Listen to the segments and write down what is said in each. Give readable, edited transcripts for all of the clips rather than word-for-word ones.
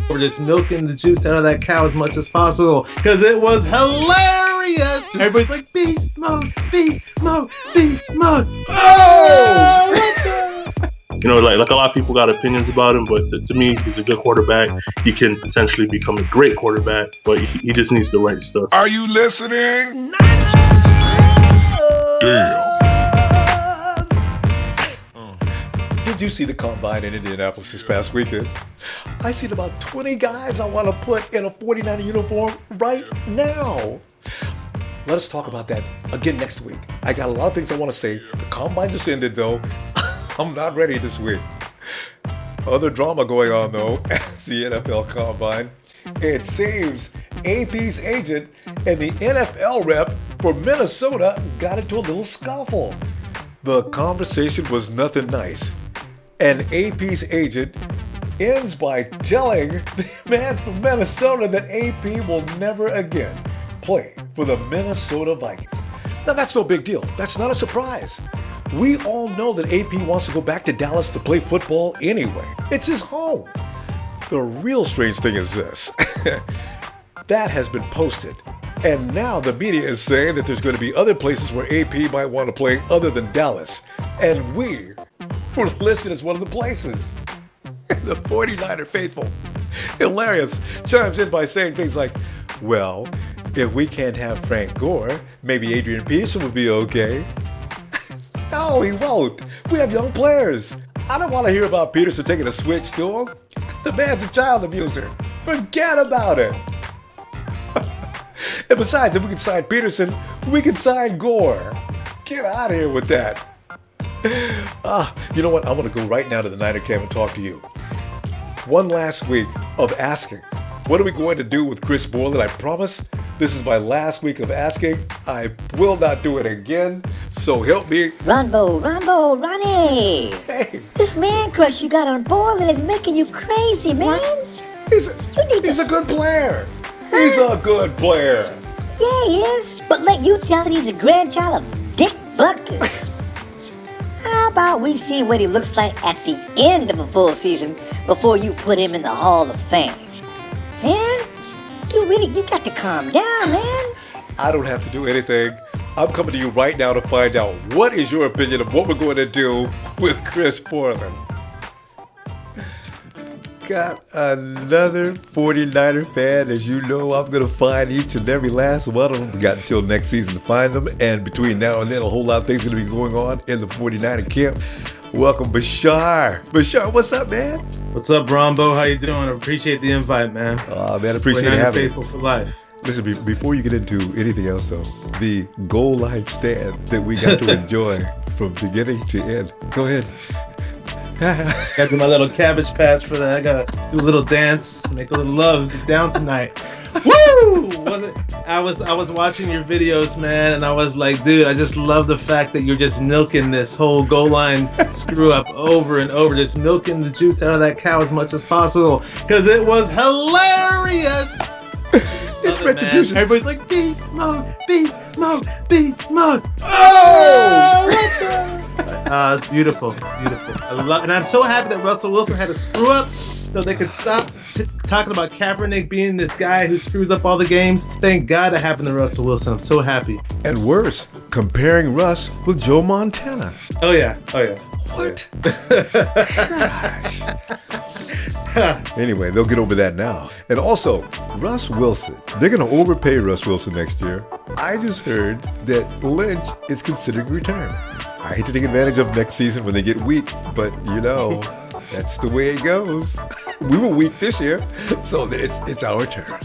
We're just milking the juice out of that cow as much as possible because it was hilarious. Everybody's like, beast mode, beast mode, beast mode. Oh! You know, like a lot of people got opinions about him, but to me, he's a good quarterback. He can potentially become a great quarterback, but he just needs the right stuff. Are you listening? Damn. Did you see the combine in Indianapolis this past weekend? I seen about 20 guys I want to put in a 49er uniform right now. Let us talk about that again next week. I got a lot of things I want to say. The combine just ended though. I'm not ready this week. Other drama going on though at the NFL Combine. It seems AP's agent and the NFL rep for Minnesota got into a little scuffle. The conversation was nothing nice. And AP's agent ends by telling the man from Minnesota that AP will never again play for the Minnesota Vikings. Now that's no big deal. That's not a surprise. We all know that AP wants to go back to Dallas to play football anyway. It's his home. The real strange thing is this. That has been posted. And now the media is saying that there's going to be other places where AP might want to play other than Dallas. And we were listed as one of the places. The 49er faithful, hilarious, chimes in by saying things like, well, if we can't have Frank Gore, maybe Adrian Peterson would be okay. No, he won't. We have young players. I don't want to hear about Peterson taking a switch to him. The man's a child abuser. Forget about it. And besides, if we can sign Peterson, we can sign Gore. Get out of here with that. You know what? I want to go right now to the Niner camp and talk to you. One last week of asking, what are we going to do with Chris Borland? I promise this is my last week of asking. I will not do it again, so help me. Ronbo, Ronnie! Hey. This man crush you got on Borland is making you crazy, man. What? He's a good player. He's a good player. Yeah, he is. But let you tell that he's a grandchild of Dick Butkus. How about we see what he looks like at the end of a full season before you put him in the Hall of Fame? Man, you got to calm down, man. I don't have to do anything. I'm coming to you right now to find out what is your opinion of what we're going to do with Chris Borland. Got another 49er fan. As you know, I'm going to find each and every last one of them. We got until next season to find them. And between now and then, a whole lot of things are going to be going on in the 49er camp. Welcome, Bashar. Bashar, what's up, man? What's up, Ronbo? How you doing? I appreciate the invite, man. Oh, man, I appreciate having you. Faithful for life. Listen, before you get into anything else, though, the goal line stand that we got to enjoy from beginning to end. Go ahead. Got to do my little cabbage patch for that. I got to do a little dance, make a little love down tonight. Woo! I was watching your videos, man, and I was like, dude, I just love the fact that you're just milking this whole goal line screw up over and over, just milking the juice out of that cow as much as possible, because it was hilarious. It's retribution. Everybody's like, beast mode, beast mode, beast mode. Oh! It's beautiful, beautiful. And I'm so happy that Russell Wilson had to screw up so they could stop talking about Kaepernick being this guy who screws up all the games. Thank God that happened to Russell Wilson. I'm so happy. And worse, comparing Russ with Joe Montana. Oh yeah. What? Gosh. Anyway, they'll get over that now. And also, Russ Wilson. They're going to overpay Russ Wilson next year. I just heard that Lynch is considering retirement. I hate to take advantage of next season when they get weak, but you know, that's the way it goes. We were weak this year, so it's our turn.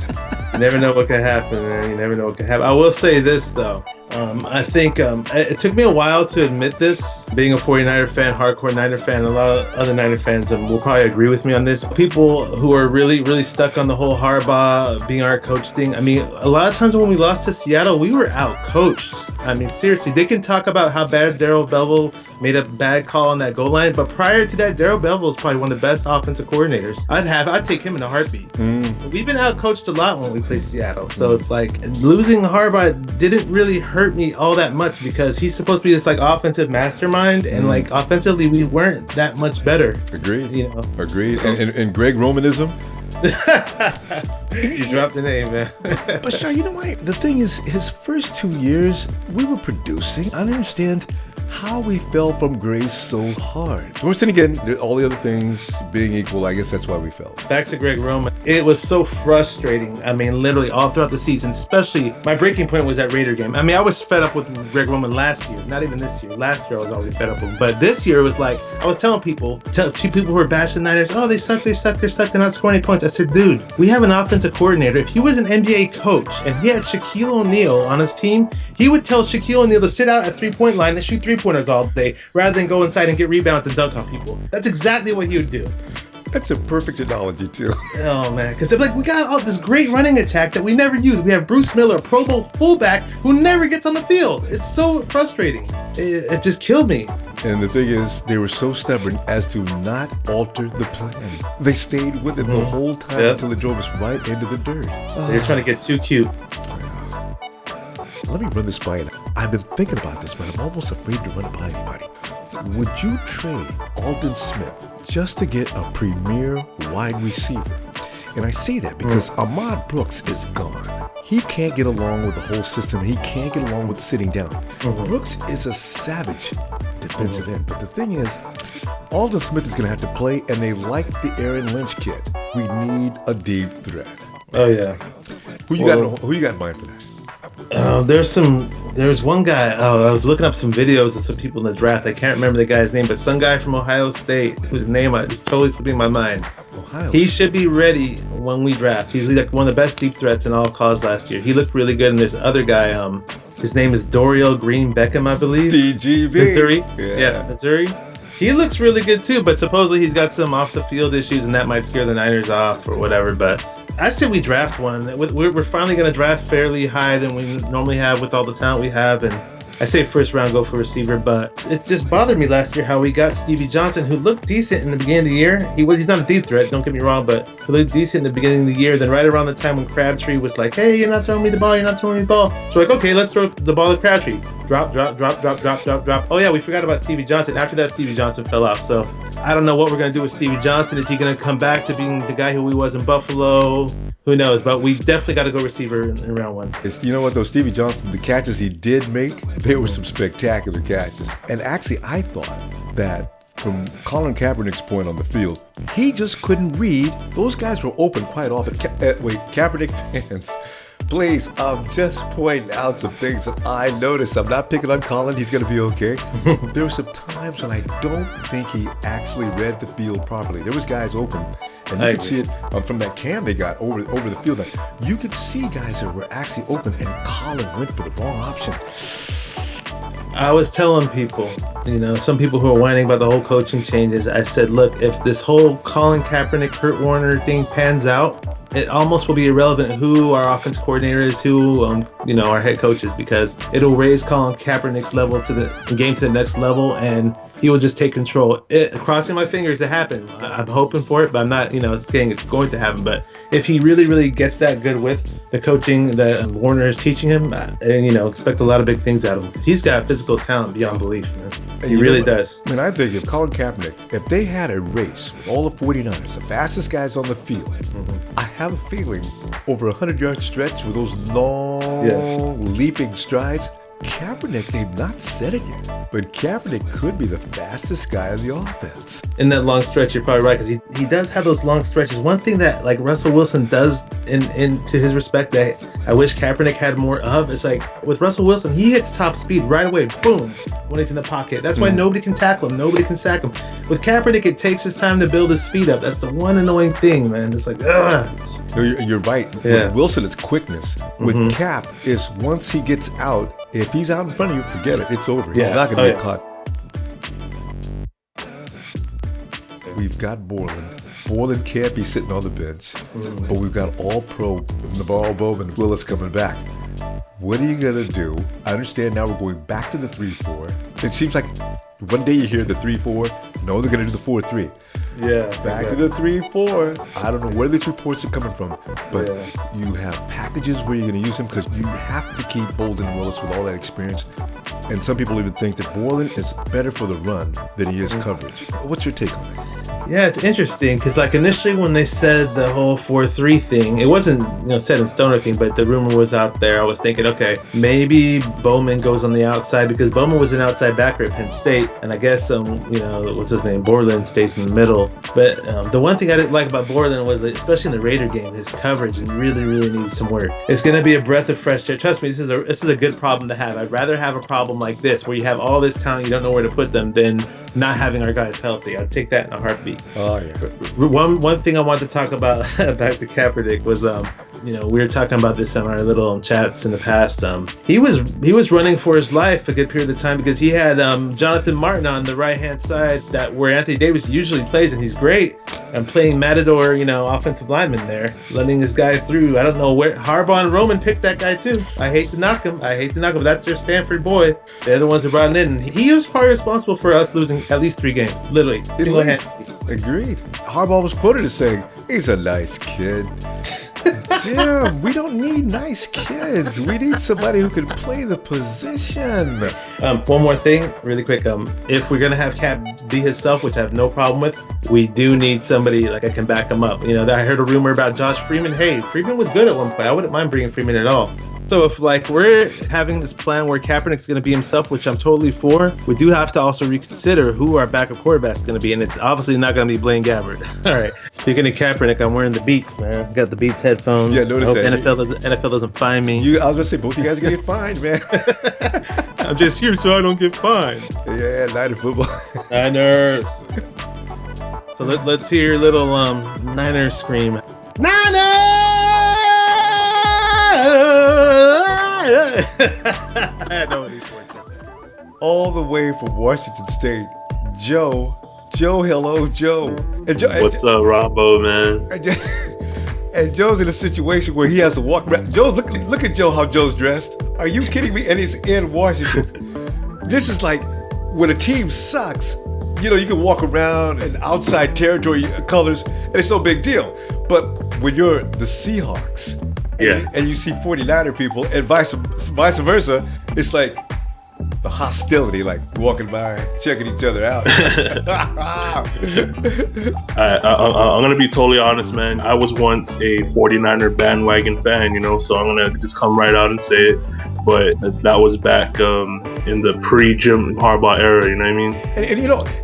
You never know what can happen, man. You never know what can happen. I will say this, though. I think it took me a while to admit this, being a 49er fan, hardcore Niner fan. A lot of other Niner fans will probably agree with me on this. People who are really, really stuck on the whole Harbaugh being our coach thing. I mean, a lot of times when we lost to Seattle, we were out-coached. I mean, seriously, they can talk about how bad Darrell Bevell made a bad call on that goal line, but prior to that, Darrell Bevell is probably one of the best offensive coordinators. I'd take him in a heartbeat. We've been out-coached a lot when we play Seattle, so it's like losing Harbaugh didn't really hurt me all that much because he's supposed to be this like offensive mastermind, and like offensively we weren't that much better. Agreed. You know? Agreed. And Greg Romanism, You dropped the name, man. But Shar, you know what? The thing is, his first 2 years, we were producing. I don't understand how we fell from grace so hard. Of course, then again, all the other things being equal, I guess that's why we fell. Back to Greg Roman. It was so frustrating. I mean, literally all throughout the season, especially my breaking point was that Raider game. I mean, I was fed up with Greg Roman last year, not even this year. Last year I was already fed up with him. But this year it was like, I was telling people who were bashing the Niners, oh, they suck, they're not scoring any points. I said, dude, we have an offensive coordinator. If he was an NBA coach and he had Shaquille O'Neal on his team, he would tell Shaquille O'Neal to sit out at 3-point line and shoot 3-pointers all day rather than go inside and get rebounds and dunk on people. That's exactly what he would do. That's a perfect analogy, too. Oh, man. Because like we got all this great running attack that we never use. We have Bruce Miller, a Pro Bowl fullback, who never gets on the field. It's so frustrating. It just killed me. And the thing is, they were so stubborn as to not alter the plan. They stayed with it the whole time until it drove us right into the dirt. They're trying to get too cute. Let me run this by you. I've been thinking about this, but I'm almost afraid to run it by anybody. Would you trade Aldon Smith just to get a premier wide receiver? And I say that because Ahmad Brooks is gone. He can't get along with the whole system. He can't get along with sitting down. Brooks is a savage defensive end. But the thing is, Aldon Smith is going to have to play, and they like the Aaron Lynch kid. We need a deep threat. Oh, yeah. Who you got in mind for that? There's one guy. I was looking up some videos of some people in the draft. I can't remember the guy's name, but some guy from Ohio State whose name is totally slipping my mind. He should be ready when we draft. He's like one of the best deep threats in all of college last year. He looked really good. And there's other guy. His name is Dorial Green Beckham, I believe. DGB. Missouri. Yeah, Missouri. He looks really good too, but supposedly he's got some off the field issues, and that might scare the Niners off or whatever. But I say we draft one. We're finally going to draft fairly high than we normally have with all the talent we have, and I say first round go for receiver. But it just bothered me last year how we got Stevie Johnson, who looked decent in the beginning of the year. He's not a deep threat, don't get me wrong, but he looked decent in the beginning of the year. Then right around the time when Crabtree was like, hey, you're not throwing me the ball, So we're like, okay, let's throw the ball at Crabtree. Drop. Oh yeah, we forgot about Stevie Johnson. After that, Stevie Johnson fell off. So I don't know what we're going to do with Stevie Johnson. Is he going to come back to being the guy who he was in Buffalo? Who knows? But we definitely got to go receiver in round one. You know what, though? Stevie Johnson, the catches he did make, they were some spectacular catches. And actually, I thought that from Colin Kaepernick's point on the field, he just couldn't read. Those guys were open quite often. Kaepernick fans, please, I'm just pointing out some things that I noticed. I'm not picking on Colin. He's going to be okay. There were some times when I don't think he actually read the field properly. There was guys open. And you could see it from that cam they got over the field. You could see guys that were actually open, and Colin went for the wrong option. I was telling people, some people who are whining about the whole coaching changes, I said, look, if this whole Colin Kaepernick, Kurt Warner thing pans out, it almost will be irrelevant who our offense coordinator is, who our head coach is, because it'll raise Colin Kaepernick's level to the next level, and he will just take control. Crossing my fingers, it happened. I'm hoping for it, but I'm not, saying it's going to happen. But if he really, really gets that good with the coaching that Warner is teaching him, and expect a lot of big things out of him, because he's got physical talent beyond belief, man. He really does. I mean, I think if Colin Kaepernick, if they had a race with all the 49ers, the fastest guys on the field, I have a feeling over 100-yard stretch with those long leaping strides, Kaepernick, they've not said it yet, but Kaepernick could be the fastest guy in the offense. In that long stretch, you're probably right, because he does have those long stretches. One thing that like Russell Wilson does, in to his respect, that I wish Kaepernick had more of, is like with Russell Wilson, he hits top speed right away, boom, when he's in the pocket. That's why nobody can tackle him, nobody can sack him. With Kaepernick, it takes his time to build his speed up. That's the one annoying thing, man. It's like, ugh. No, you're right. Yeah. With Wilson, it's quickness. With Cap, it's once he gets out, if he's out in front of you, forget it. It's over. He's not going to get caught. We've got Borland. Borland can't be sitting on the bench, but we've got all-pro Navarro Bowman Willis coming back. What are you going to do? I understand now we're going back to the 3-4. It seems like one day you hear the 3-4. No, they're going to do the 4-3. Yeah. Back to the 3-4. I don't know where these reports are coming from, but you have packages where you're going to use them, because you have to keep Bolden and Willis with all that experience. And some people even think that Borland is better for the run than he is coverage. What's your take on it? Yeah, it's interesting because like initially when they said the whole 4-3 thing, it wasn't set in stone or anything, but the rumor was out there. I was thinking, okay, maybe Bowman goes on the outside because Bowman was an outside backer at Penn State, and I guess what's his name, Borland stays in the middle. But the one thing I didn't like about Borland was, especially in the Raider game, his coverage really needs some work. It's going to be a breath of fresh air. Trust me, this is a good problem to have. I'd rather have a problem like this where you have all this talent, you don't know where to put them, than not having our guys healthy. I'd take that in a heartbeat. Oh yeah. One thing I wanted to talk about back to Kaepernick was we were talking about this in our little chats in the past. He was running for his life a good period of time because he had Jonathan Martin on the right hand side where Anthony Davis usually plays, and he's great. I'm playing Matador, offensive lineman there, letting this guy through. I don't know where Harbaugh and Roman picked that guy too. I hate to knock him. But that's their Stanford boy. They're the ones that brought him in. He was probably responsible for us losing at least 3 games, literally. Agreed. Harbaugh was quoted as saying, "He's a nice kid." Jim, we don't need nice kids. We need somebody who can play the position. One more thing, really quick. If we're gonna have Cap be himself, which I have no problem with, we do need somebody that can back him up. I heard a rumor about Josh Freeman. Hey, Freeman was good at one point. I wouldn't mind bringing Freeman at all. So if we're having this plan where Kaepernick's going to be himself, which I'm totally for, we do have to also reconsider who our backup quarterback's going to be, and it's obviously not going to be Blaine Gabbert. All right. Speaking of Kaepernick, I'm wearing the Beats, man. Got the Beats headphones. Yeah, notice that. NFL doesn't find me. I was going to say, both you guys are going to get fined, man. I'm just here so I don't get fined. Yeah, Niner football. Niners. So let's hear a little Niners scream. Niners! All the way from Washington State, Joe, hello, Joe. And Joe, what's up, Ronbo, man? And Joe's in a situation where he has to walk around. Joe, look at Joe, how Joe's dressed. Are you kidding me? And he's in Washington. This is like when a team sucks. You can walk around in outside territory colors, and it's no big deal. But when you're the Seahawks, and you see 49er people, and vice versa, it's like the hostility, like walking by, checking each other out. I'm going to be totally honest, man. I was once a 49er bandwagon fan, so I'm going to just come right out and say it. But that was back in the pre-Jim Harbaugh era, you know what I mean?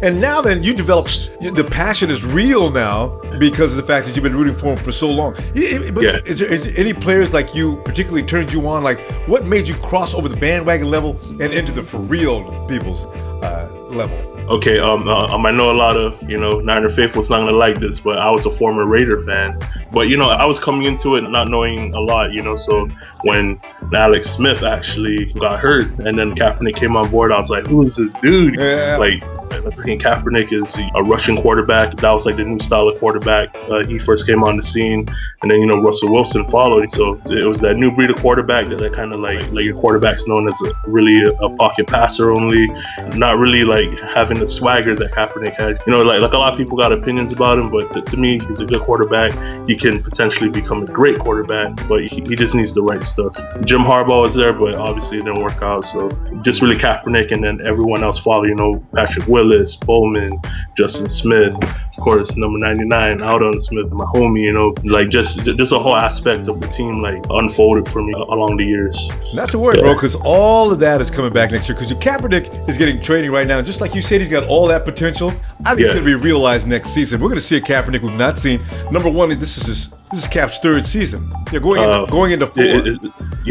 And now then you develop, the passion is real now because of the fact that you've been rooting for him for so long. But is there any players like you particularly turned you on? Like what made you cross over the bandwagon level and into the for real people's level? Okay, I know a lot of, Niner faithful's not going to like this, but I was a former Raider fan. But, I was coming into it not knowing a lot, so when Alex Smith actually got hurt and then Kaepernick came on board, I was like, who is this dude? Yeah. Freaking Kaepernick is a Russian quarterback. That was like the new style of quarterback. He first came on the scene, and then Russell Wilson followed. So it was that new breed of quarterback that kind of like your quarterback's known as a pocket passer only, not really like having the swagger that Kaepernick had. Like a lot of people got opinions about him, but to me, he's a good quarterback. He can potentially become a great quarterback, but he just needs the right stuff. Jim Harbaugh was there, but obviously it didn't work out. So just really Kaepernick, and then everyone else followed. Patrick Willis, Bowman, Justin Smith, of course, number 99, Aldon Smith, my homie, just a whole aspect of the team unfolded for me along the years. Not to worry, bro, because all of that is coming back next year. Because Kaepernick is getting training right now. Just like you said, he's got all that potential. I think it's going to be realized next season. We're going to see a Kaepernick we've not seen. Number one, this is Cap's 3rd season. Yeah, going into 4.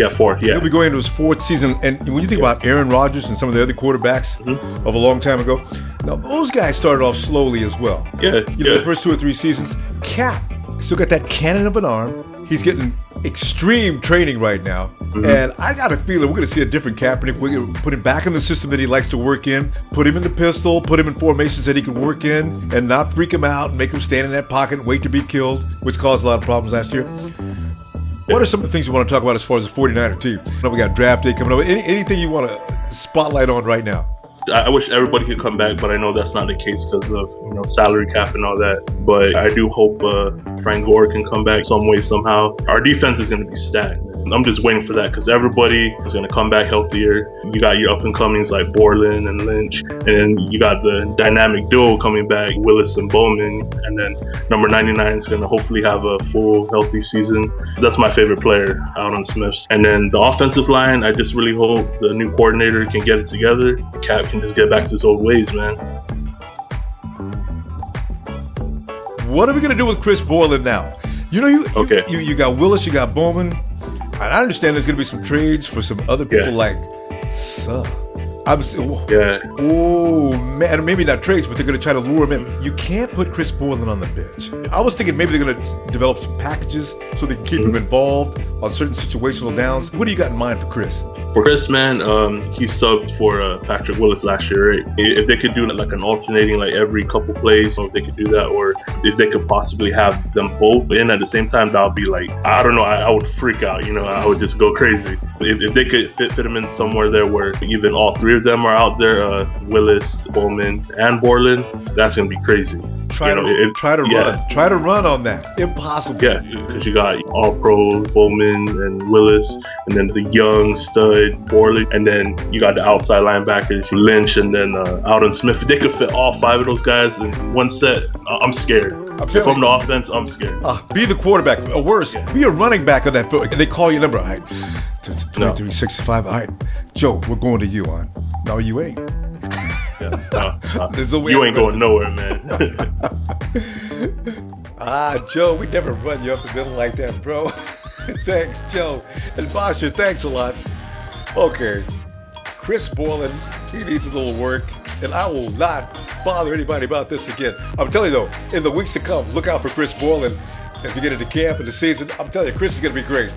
4. Yeah, he'll be going into his 4th season. And when you think about Aaron Rodgers and some of the other quarterbacks of a long time ago, now those guys started off slowly as well. The first 2 or 3 seasons. Cap still got that cannon of an arm. He's getting extreme training right now. And I got a feeling we're going to see a different Kaepernick. We're going to put him back in the system that he likes to work in, put him in the pistol, put him in formations that he can work in, and not freak him out and make him stand in that pocket and wait to be killed, which caused a lot of problems last year. What are some of the things you want to talk about as far as the 49er team? We got draft day coming up. Anything you want to spotlight on right now? I wish everybody could come back, but I know that's not the case because of salary cap and all that. But I do hope Frank Gore can come back some way, somehow. Our defense is going to be stacked, man. I'm just waiting for that because everybody is going to come back healthier. You got your up-and-comings like Borland and Lynch, and then you got the dynamic duo coming back, Willis and Bowman, and then number 99 is going to hopefully have a full, healthy season. That's my favorite player out on Smiths. And then the offensive line, I just really hope the new coordinator can get it together. Cap can just get back to his old ways, man. What are we gonna do with Chris Borland now? You know, you got Willis, you got Bowman, and I understand there's gonna be some trades for some other people like Suh. Oh man, maybe not trades, but they're gonna try to lure him in. You can't put Chris Borland on the bench. I was thinking maybe they're gonna develop some packages so they can keep him involved on certain situational downs. What do you got in mind for Chris? For Chris, man, he subbed for Patrick Willis last year, right? If they could do like an alternating, like every couple plays, if they could do that, or if they could possibly have them both in at the same time, that would be like, I don't know, I would freak out, you know, I would just go crazy. If they could fit him in somewhere there where even all three of them are out there, Willis, Bowman, and Borland, that's gonna be crazy. Try to run on that. Impossible. Yeah, because you got all pros, Bowman and Willis, and then the young stud Borland, and then you got the outside linebackers Lynch, and then Alden Smith. If they could fit all five of those guys in one set, I'm scared. If I'm the offense, I'm scared. Be the quarterback, or worse, be a running back on that foot. And they call you number, all right, 23, 65. All right, Joe, we're going to you on. No, you ain't. You ain't going nowhere, man. Joe, we never run you up the middle like that, bro. Thanks, Joe. And Bosher, thanks a lot. Okay, Chris Borland, he needs a little work, and I will not bother anybody about this again. I'm telling you though, in the weeks to come, look out for Chris Borland as we get into camp and the season. I'm telling you, Chris is going to be great.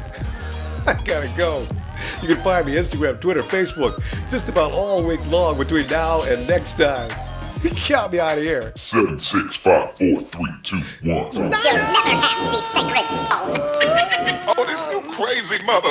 I gotta go. You can find me Instagram, Twitter, Facebook, just about all week long between now and next time. Count me out of here. 7, 6, 5, 4, 3, 2, 1. You'll never have the sacred stone. Oh, this you crazy mother.